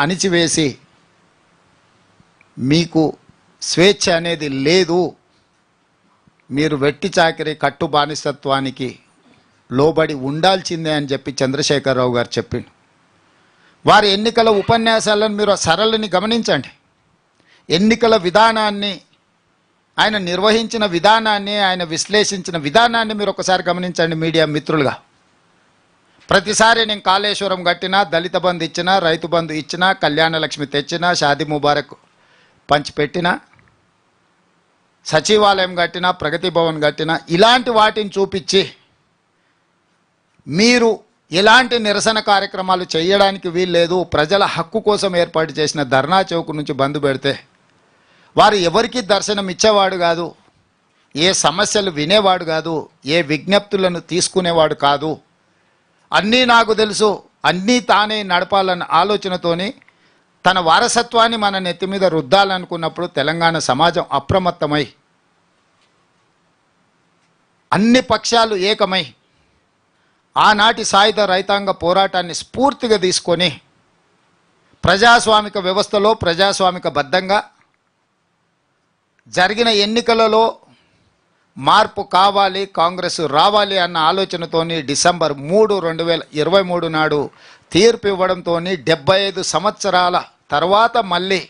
అణిచివేసి మీకు స్వేచ్ఛ అనేది లేదు, మీరు వెట్టి చాకిరి కట్టు బానిసత్వానికి లోబడి ఉండాల్సిందే అని చెప్పి చంద్రశేఖరరావు గారు చెప్పిండు. వారి ఎన్నికల ఉపన్యాసాలను మీరు సరళని గమనించండి. ఎన్నికల విధానాన్ని, ఆయన నిర్వహించిన విధానాన్ని, ఆయన విశ్లేషించిన విధానాన్ని మీరు ఒకసారి గమనించండి మీడియా మిత్రులుగా. ప్రతిసారి నేను కాళేశ్వరం కట్టినా, దళిత బంధు ఇచ్చినా, రైతు బంధు ఇచ్చినా, కళ్యాణ లక్ష్మి తెచ్చినా, షాదీ ముబారక్ పంచిపెట్టినా, సచివాలయం కట్టినా, ప్రగతి భవన్ కట్టినా, ఇలాంటి వాటిని చూపించి మీరు ఎలాంటి నిరసన కార్యక్రమాలు చేయడానికి వీల్లేదు, ప్రజల హక్కు కోసం ఏర్పాటు చేసిన ధర్నా చౌక్ నుంచి బంద్ పెడితే వారు ఎవరికి దర్శనం ఇచ్చేవాడు కాదు, ఏ సమస్యలు వినేవాడు కాదు, ఏ విజ్ఞప్తులను తీసుకునేవాడు కాదు. అన్నీ నాకు తెలుసు, అన్నీ తానే నడపాలన్న ఆలోచనతోని తన వారసత్వాన్ని మన నెత్తి మీద రుద్దాలనుకున్నప్పుడు తెలంగాణ సమాజం అప్రమత్తమై అన్ని పక్షాలు ఏకమై ఆనాటి సాయుధ రైతాంగ పోరాటాన్ని స్ఫూర్తిగా తీసుకొని ప్రజాస్వామిక వ్యవస్థలో ప్రజాస్వామిక బద్ధంగా జరిగిన ఎన్నికలలో మార్పు కావాలి, కాంగ్రెస్ రావాలి అన్న ఆలోచనతోని డిసెంబర్ 3, 2023 నాడు తీర్పు ఇవ్వడంతో 75 సంవత్సరాల తర్వాత మళ్ళీ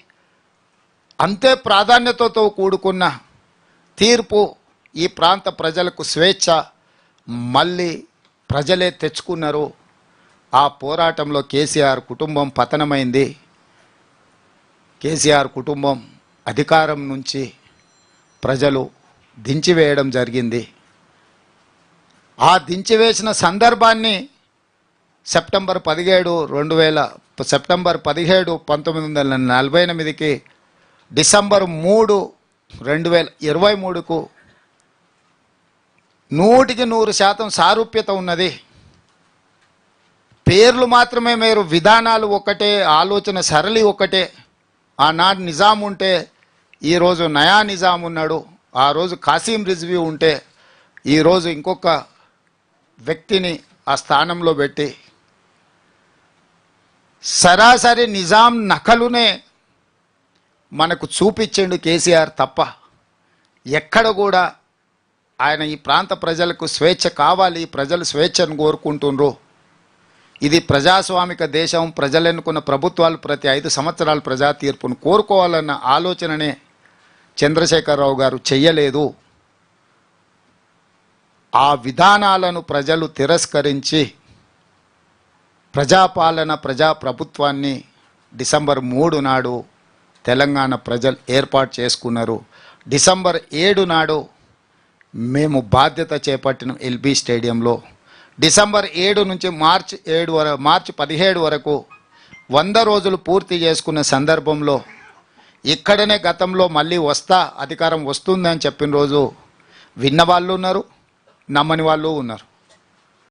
అంతే ప్రాధాన్యతతో కూడుకున్న తీర్పు, ఈ ప్రాంత ప్రజలకు స్వేచ్ఛ మళ్ళీ ప్రజలే తెచ్చుకున్నారు. ఆ పోరాటంలో కేసీఆర్ కుటుంబం పతనమైంది. కేసీఆర్ కుటుంబం అధికారం నుంచి ప్రజలు దించివేయడం జరిగింది. ఆ దించివేసిన సందర్భాన్ని సెప్టెంబర్ 17, 1948కి డిసెంబర్ 3, 2023కు 100% సారూప్యత ఉన్నది. పేర్లు మాత్రమే వేరు, విధానాలు ఒకటే, ఆలోచన సరళి ఒకటే. ఆనాడు నిజాం ఉంటే ఈరోజు నయా నిజాం ఉన్నాడు, ఆ రోజు కాసిం రిజ్వీ ఉంటే ఈరోజు ఇంకొక వ్యక్తిని ఆ స్థానంలో పెట్టి సరాసరి నిజాం నకలునే మనకు చూపించిండు కేసీఆర్ తప్ప ఎక్కడ కూడా ఆయన ఈ ప్రాంత ప్రజలకు స్వేచ్ఛ కావాలి, ప్రజలు స్వేచ్ఛను కోరుకుంటుండ్రు, ఇది ప్రజాస్వామిక దేశం, ప్రజలు ఎన్నుకున్న ప్రభుత్వాలు ప్రతి 5 సంవత్సరాలు ప్రజా తీర్పును కోరుకోవాలన్న ఆలోచననే చంద్రశేఖరరావు గారు చెయ్యలేదు. ఆ విధానాలను ప్రజలు తిరస్కరించి ప్రజాపాలన, ప్రజాప్రభుత్వాన్ని డిసెంబర్ 3 నాడు తెలంగాణ ప్రజలు ఏర్పాటు చేసుకున్నారు. డిసెంబర్ 7 నాడు మేము బాధ్యత చేపట్టిన ఎల్బీ స్టేడియంలో. డిసెంబర్ 7 నుంచి మార్చి 17 వరకు 100 రోజులు పూర్తి చేసుకున్న సందర్భంలో ఇక్కడనే గతంలో మళ్ళీ అధికారం వస్తుందని చెప్పిన రోజు విన్న వాళ్ళు ఉన్నారు, నమ్మని వాళ్ళు ఉన్నారు.